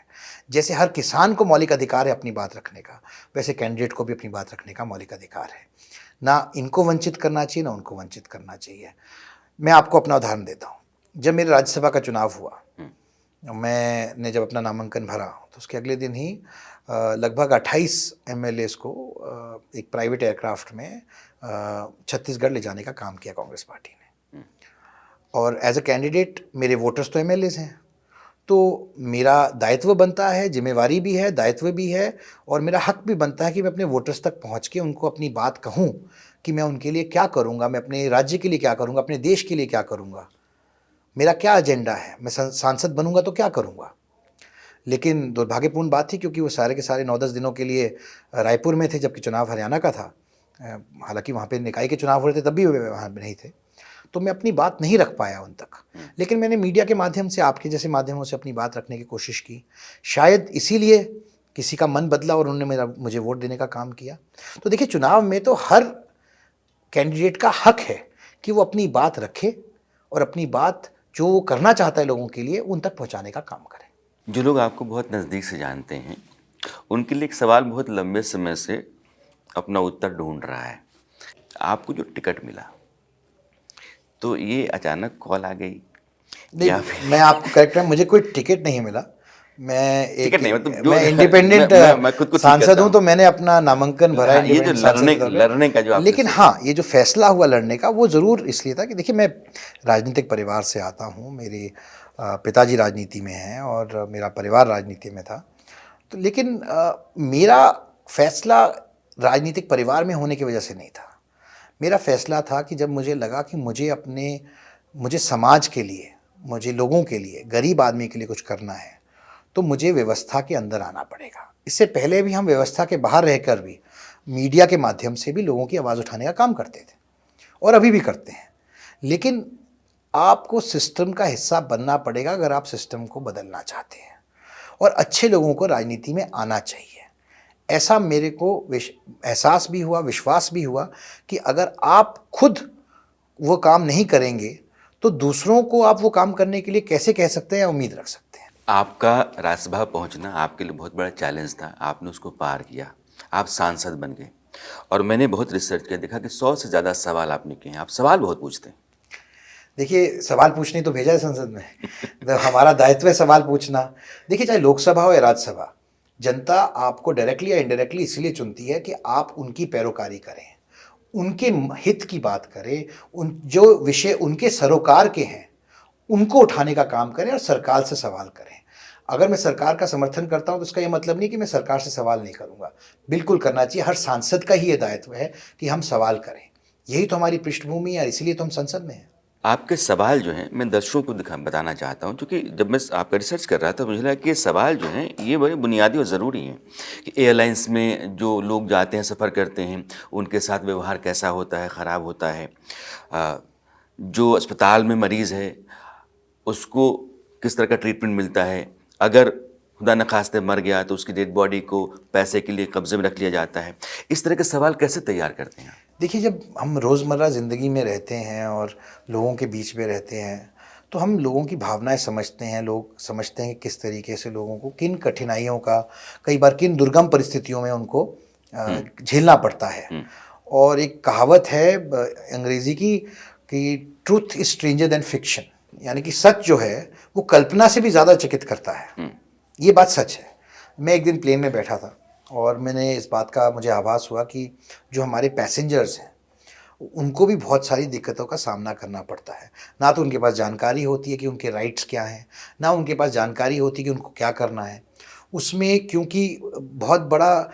जैसे हर किसान को मौलिक अधिकार है अपनी बात रखने का, वैसे कैंडिडेट को भी अपनी बात रखने का मौलिक अधिकार है। ना इनको वंचित करना चाहिए, ना उनको वंचित करना चाहिए। मैं आपको अपना उदाहरण देता हूँ। जब मेरे राज्यसभा का चुनाव हुआ, मैंने जब अपना नामांकन भरा तो उसके अगले दिन ही लगभग 28 एमएलएस को एक प्राइवेट एयरक्राफ्ट में छत्तीसगढ़ ले जाने का काम किया कांग्रेस पार्टी ने। और एज अ कैंडिडेट मेरे वोटर्स तो एमएलएस हैं, तो मेरा दायित्व बनता है, जिम्मेवारी भी है, दायित्व भी है, और मेरा हक भी बनता है कि मैं अपने वोटर्स तक पहुंच के उनको अपनी बात कहूं कि मैं उनके लिए क्या करूंगा, मैं अपने राज्य के लिए क्या करूंगा, अपने देश के लिए क्या करूंगा, मेरा क्या एजेंडा है, मैं सांसद बनूंगा तो क्या करूंगा। लेकिन दुर्भाग्यपूर्ण बात थी, क्योंकि वो सारे के सारे 9-10 दिनों के लिए रायपुर में थे, जबकि चुनाव हरियाणा का था। हालांकि वहाँ पे निकाय के चुनाव हो रहे थे, तब भी वे वहाँ नहीं थे। तो मैं अपनी बात नहीं रख पाया उन तक। लेकिन मैंने मीडिया के माध्यम से, आपके जैसे माध्यमों से अपनी बात रखने की कोशिश की। शायद इसीलिए किसी का मन बदला और उन्होंने मुझे वोट देने का काम किया। तो देखिए, चुनाव में तो हर कैंडिडेट का हक है कि वो अपनी बात रखे और अपनी बात जो वो करना चाहता है लोगों के लिए उन तक पहुंचाने का काम करे। जो लोग आपको बहुत नज़दीक से जानते हैं उनके लिए एक सवाल बहुत लंबे समय से अपना उत्तर ढूंढ रहा है। आपको जो टिकट मिला तो ये अचानक कॉल आ गई या नहीं, मैं आपको करेक्ट है, मुझे कोई टिकट नहीं मिला। मैं एक टिकट नहीं, मतलब जो मैं इंडिपेंडेंट मैं खुद को ठीक सांसद करता हूँ, तो मैंने अपना नामांकन भरा हाँ, ये जो इंडिपेंडेंट सांसद के तौर पे। लड़ने का जो आपने लेकिन सोचा। हाँ, ये जो फैसला हुआ लड़ने का, वो ज़रूर इसलिए था कि देखिए, मैं राजनीतिक परिवार से आता हूँ। मेरे पिताजी राजनीति में हैं और मेरा परिवार राजनीति में था। तो लेकिन मेरा फैसला राजनीतिक परिवार में होने की वजह से नहीं था। मेरा फैसला था कि जब मुझे लगा कि मुझे समाज के लिए, मुझे लोगों के लिए, गरीब आदमी के लिए कुछ करना है, तो मुझे व्यवस्था के अंदर आना पड़ेगा। इससे पहले भी हम व्यवस्था के बाहर रहकर भी मीडिया के माध्यम से भी लोगों की आवाज़ उठाने का काम करते थे और अभी भी करते हैं। लेकिन आपको सिस्टम का हिस्सा बनना पड़ेगा अगर आप सिस्टम को बदलना चाहते हैं, और अच्छे लोगों को राजनीति में आना चाहिए। ऐसा मेरे को एहसास भी हुआ, विश्वास भी हुआ कि अगर आप खुद वो काम नहीं करेंगे तो दूसरों को आप वो काम करने के लिए कैसे कह सकते हैं या उम्मीद रख सकते हैं। आपका राज्यसभा पहुंचना आपके लिए बहुत बड़ा चैलेंज था, आपने उसको पार किया, आप सांसद बन गए। और मैंने बहुत रिसर्च किया, देखा कि 100 से ज़्यादा सवाल आपने किए हैं। आप सवाल बहुत पूछते हैं। देखिए, सवाल पूछने तो भेजा है संसद में, तो हमारा दायित्व है सवाल पूछना। देखिए, चाहे लोकसभा हो या राज्यसभा, जनता आपको डायरेक्टली या इनडायरेक्टली इसलिए चुनती है कि आप उनकी पैरोकारी करें, उनके हित की बात करें, उन जो विषय उनके सरोकार के हैं उनको उठाने का काम करें और सरकार से सवाल करें। अगर मैं सरकार का समर्थन करता हूं तो इसका ये मतलब नहीं कि मैं सरकार से सवाल नहीं करूंगा, बिल्कुल करना चाहिए। हर सांसद का ही ये दायित्व है कि हम सवाल करें। यही तो हमारी पृष्ठभूमि है, इसीलिए तो हम संसद में हैं। आपके सवाल जो हैं मैं दर्शकों को बताना चाहता हूं, क्योंकि जब मैं आपका रिसर्च कर रहा था मुझे लगा कि ये सवाल जो हैं ये बड़े बुनियादी और ज़रूरी हैं कि एयरलाइंस में जो लोग जाते हैं, सफ़र करते हैं, उनके साथ व्यवहार कैसा होता है, ख़राब होता है। जो अस्पताल में मरीज़ है उसको किस तरह का ट्रीटमेंट मिलता है। अगर खुदा न खास्ते मर गया तो उसकी डेड बॉडी को पैसे के लिए कब्जे में रख लिया जाता है। इस तरह के सवाल कैसे तैयार करते हैं? देखिए, जब हम रोज़मर्रा ज़िंदगी में रहते हैं और लोगों के बीच में रहते हैं तो हम लोगों की भावनाएं समझते हैं। लोग समझते हैं कि किस तरीके से लोगों को किन कठिनाइयों का, कई बार किन दुर्गम परिस्थितियों में उनको झेलना पड़ता है। और एक कहावत है अंग्रेज़ी की कि truth is stranger then fiction, यानी कि सच जो है वो कल्पना से भी ज़्यादा चकित करता है। ये बात सच है। मैं एक दिन प्लेन में बैठा था और मैंने इस बात का मुझे आभास हुआ कि जो हमारे पैसेंजर्स हैं उनको भी बहुत सारी दिक्कतों का सामना करना पड़ता है। ना तो उनके पास जानकारी होती है कि उनके राइट्स क्या हैं, ना उनके पास जानकारी होती है कि उनको क्या करना है। उसमें क्योंकि बहुत बड़ा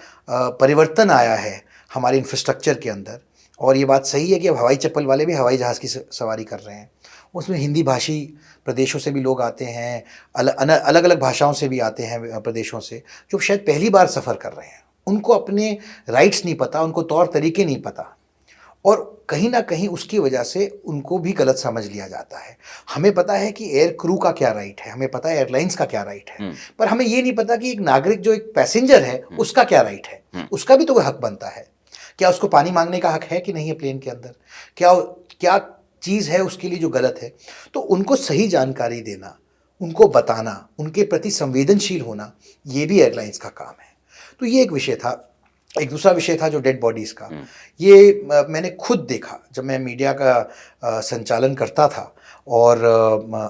परिवर्तन आया है हमारे इंफ्रास्ट्रक्चर के अंदर, और ये बात सही है कि अब हवाई चप्पल वाले भी हवाई जहाज़ की सवारी कर रहे हैं। उसमें हिंदी भाषी प्रदेशों से भी लोग आते हैं, अलग अलग भाषाओं से भी आते हैं प्रदेशों से, जो शायद पहली बार सफ़र कर रहे हैं। उनको अपने राइट्स नहीं पता, उनको तौर तरीके नहीं पता, और कहीं ना कहीं उसकी वजह से उनको भी गलत समझ लिया जाता है। हमें पता है कि एयर क्रू का क्या राइट है, हमें पता है एयरलाइंस का क्या राइट है, पर हमें ये नहीं पता कि एक नागरिक जो एक पैसेंजर है उसका क्या राइट है। उसका भी तो हक बनता है। क्या उसको पानी मांगने का हक है कि नहीं है प्लेन के अंदर? क्या चीज़ है उसके लिए जो गलत है? तो उनको सही जानकारी देना, उनको बताना, उनके प्रति संवेदनशील होना, ये भी एयरलाइंस का काम है। तो ये एक विषय था। एक दूसरा विषय था जो डेड बॉडीज़ का। ये मैंने खुद देखा जब मैं मीडिया का संचालन करता था, और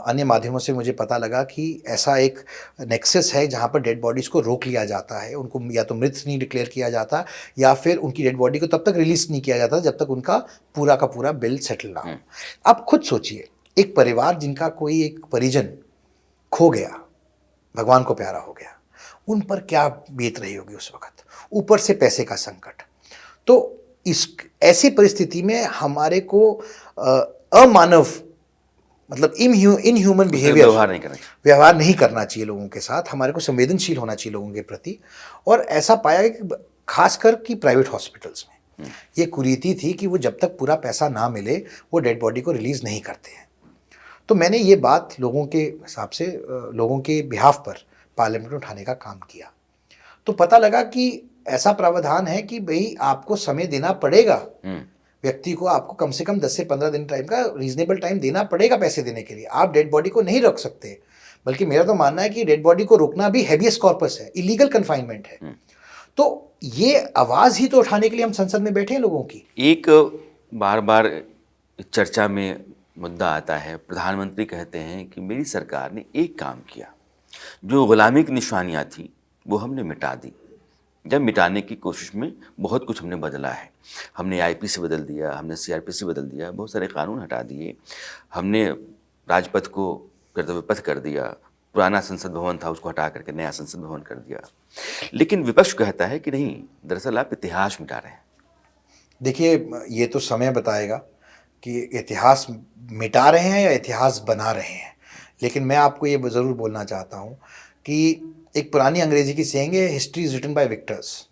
अन्य माध्यमों से मुझे पता लगा कि ऐसा एक नेक्सस है जहाँ पर डेड बॉडीज़ को रोक लिया जाता है। उनको या तो मृत नहीं डिक्लेयर किया जाता, या फिर उनकी डेड बॉडी को तब तक रिलीज़ नहीं किया जाता जब तक उनका पूरा का पूरा बिल सेटल ना हो। आप खुद सोचिए, एक परिवार जिनका कोई एक परिजन खो गया, भगवान को प्यारा हो गया, उन पर क्या बीत रही होगी उस वक़्त, ऊपर से पैसे का संकट। तो इस ऐसी परिस्थिति में हमारे को अमानव, मतलब इनह्यूमन बिहेवियर, व्यवहार नहीं करना चाहिए लोगों के साथ। हमारे को संवेदनशील होना चाहिए लोगों के प्रति। और ऐसा पाया कि खासकर कि प्राइवेट हॉस्पिटल्स में ये कुरीति थी कि वो जब तक पूरा पैसा ना मिले वो डेड बॉडी को रिलीज़ नहीं करते हैं। तो मैंने ये बात लोगों के हिसाब से लोगों के बिहाफ पर पार्लियामेंट में उठाने का काम किया। तो पता लगा कि ऐसा प्रावधान है कि भाई आपको समय देना पड़ेगा, व्यक्ति को आपको कम से कम 10 से 15 दिन टाइम का रीजनेबल टाइम देना पड़ेगा पैसे देने के लिए। आप डेड बॉडी को नहीं रोक सकते, बल्कि मेरा तो मानना है कि डेड बॉडी को रोकना भी हैबियस कॉर्पस है, इलीगल कन्फाइनमेंट है। तो ये आवाज़ ही तो उठाने के लिए हम संसद में बैठे हैं लोगों की। एक बार बार चर्चा में मुद्दा आता है, प्रधानमंत्री कहते हैं कि मेरी सरकार ने एक काम किया, जो गुलामी की निशानियाँ थी वो हमने मिटा दी। जब मिटाने की कोशिश में बहुत कुछ हमने बदला है, हमने आईपीसी बदल दिया, हमने सीआरपीसी बदल दिया, बहुत सारे कानून हटा दिए, हमने राजपथ को कर्तव्य पथ कर दिया, पुराना संसद भवन था उसको हटा करके नया संसद भवन कर दिया। लेकिन विपक्ष कहता है कि नहीं, दरअसल आप इतिहास मिटा रहे हैं। देखिए, ये तो समय बताएगा कि इतिहास मिटा रहे हैं या इतिहास बना रहे हैं। लेकिन मैं आपको ये ज़रूर बोलना चाहता हूँ कि एक पुरानी अंग्रेजी की सेइंग है, history is written by victors.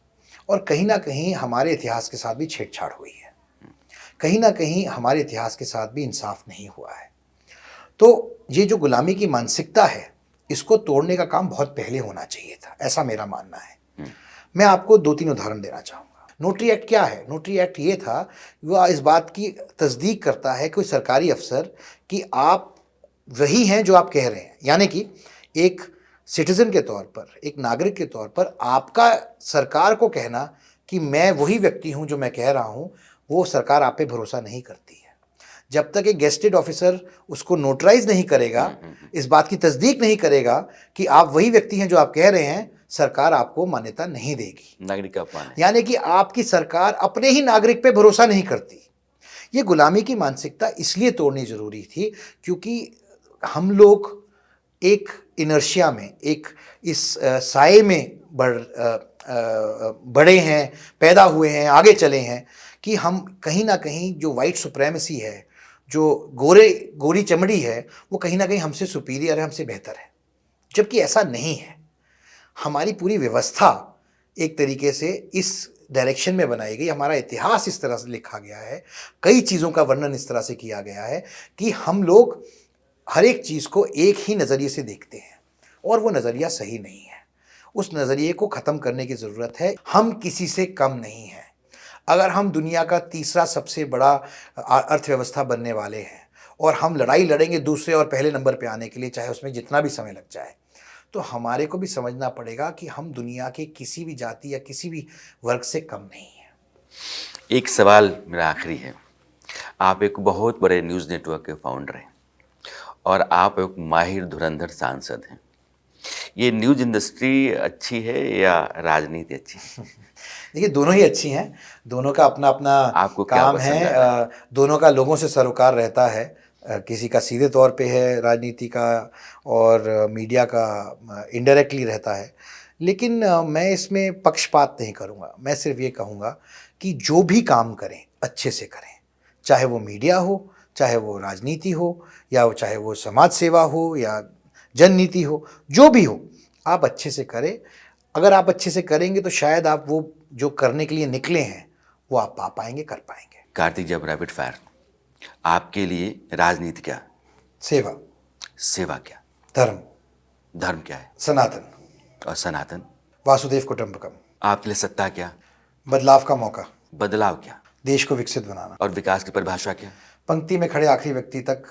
और कहीं ना कहीं हमारे इतिहास के साथ भी छेड़छाड़ हुई है, कहीं ना कहीं हमारे इतिहास के साथ भी इंसाफ नहीं हुआ है। तो ये जो गुलामी की मानसिकता है, इसको तोड़ने का काम बहुत पहले होना चाहिए था, ऐसा मेरा मानना है। मैं आपको 2-3 उदाहरण देना चाहूँगा। नोटरी एक्ट क्या है? नोटरी एक्ट ये था, वह इस बात की तस्दीक करता है कोई सरकारी अफसर कि आप वही हैं जो आप कह रहे हैं। यानी कि एक सिटीज़न के तौर पर, एक नागरिक के तौर पर आपका सरकार को कहना कि मैं वही व्यक्ति हूं जो मैं कह रहा हूं, वो सरकार आप पे भरोसा नहीं करती है। जब तक एक गेस्टेड ऑफिसर उसको नोटराइज नहीं करेगा, इस बात की तस्दीक नहीं करेगा कि आप वही व्यक्ति हैं जो आप कह रहे हैं, सरकार आपको मान्यता नहीं देगी। नागरिक अपमान है। यानी कि आपकी सरकार अपने ही नागरिक पे भरोसा नहीं करती। ये गुलामी की मानसिकता इसलिए तोड़नी जरूरी थी क्योंकि हम लोग एक इनर्शिया में, एक इस साए में बड़े हैं, पैदा हुए हैं, आगे चले हैं कि हम कहीं ना कहीं जो वाइट सुप्रेमेसी है, जो गोरी चमड़ी है, वो कहीं ना कहीं हमसे सुपीरियर है, हमसे बेहतर है। जबकि ऐसा नहीं है। हमारी पूरी व्यवस्था एक तरीके से इस डायरेक्शन में बनाई गई, हमारा इतिहास इस तरह से लिखा गया है, कई चीज़ों का वर्णन इस तरह से किया गया है कि हम लोग हर एक चीज़ को एक ही नज़रिए से देखते हैं, और वो नज़रिया सही नहीं है। उस नज़रिए को ख़त्म करने की ज़रूरत है। हम किसी से कम नहीं हैं। अगर हम दुनिया का तीसरा सबसे बड़ा अर्थव्यवस्था बनने वाले हैं और हम लड़ाई लड़ेंगे दूसरे और पहले नंबर पे आने के लिए, चाहे उसमें जितना भी समय लग जाए, तो हमारे को भी समझना पड़ेगा कि हम दुनिया के किसी भी जाति या किसी भी वर्ग से कम नहीं हैं। एक सवाल मेरा आखिरी है। आप एक बहुत बड़े न्यूज़ नेटवर्क के फाउंडर हैं और आप एक माहिर धुरंधर सांसद हैं। ये न्यूज़ इंडस्ट्री अच्छी है या राजनीति अच्छी है? देखिए, दोनों ही अच्छी हैं, दोनों का अपना अपना आपको क्या काम पसंद है। दोनों का लोगों से सरोकार रहता है। किसी का सीधे तौर पे है राजनीति का, और मीडिया का इनडायरेक्टली रहता है। लेकिन मैं इसमें पक्षपात नहीं करूँगा। मैं सिर्फ ये कहूँगा कि जो भी काम करें अच्छे से करें, चाहे वो मीडिया हो, चाहे वो राजनीति हो, या चाहे वो समाज सेवा हो या जननीति हो, जो भी हो, आप अच्छे से करें। अगर आप अच्छे से करेंगे तो शायद आप वो जो करने के लिए निकले हैं वो आप पा पाएंगे, कर पाएंगे। कार्तिक, जब रैपिड फायर, आपके लिए राजनीति क्या? सेवा। सेवा क्या? धर्म। धर्म क्या है? सनातन। और सनातन? वासुदेव कुटुंबकम। आपके लिए सत्ता क्या? बदलाव का मौका। बदलाव क्या? देश को विकसित बनाना। और विकास की परिभाषा क्या? पंक्ति में खड़े आखिरी व्यक्ति तक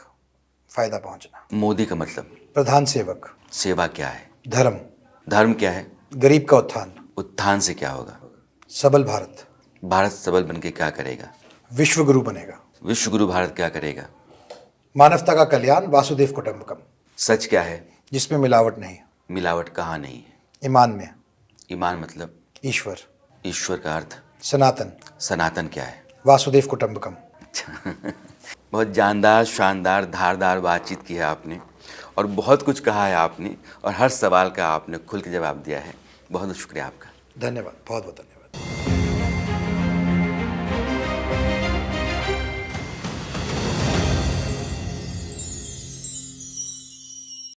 फायदा पहुंचना। मोदी का मतलब? प्रधान सेवक। सेवा क्या है? धर्म। धर्म क्या है? गरीब का उत्थान। उत्थान से क्या होगा? सबल भारत। भारत सबल बनके क्या करेगा? विश्व गुरु बनेगा। विश्व गुरु भारत क्या करेगा? मानवता का कल्याण। वासुदेव कुटुंबकम। सच क्या है? जिसमें मिलावट नहीं। मिलावट कहाँ नहीं है? ईमान में। ईमान मतलब? ईश्वर। ईश्वर का अर्थ? सनातन। सनातन क्या है? वासुदेव कुटुंबकम। बहुत जानदार, शानदार, धारदार बातचीत की है आपने, और बहुत कुछ कहा है आपने, और हर सवाल का आपने खुल के जवाब दिया है। बहुत बहुत शुक्रिया आपका। धन्यवाद, बहुत बहुत धन्यवाद।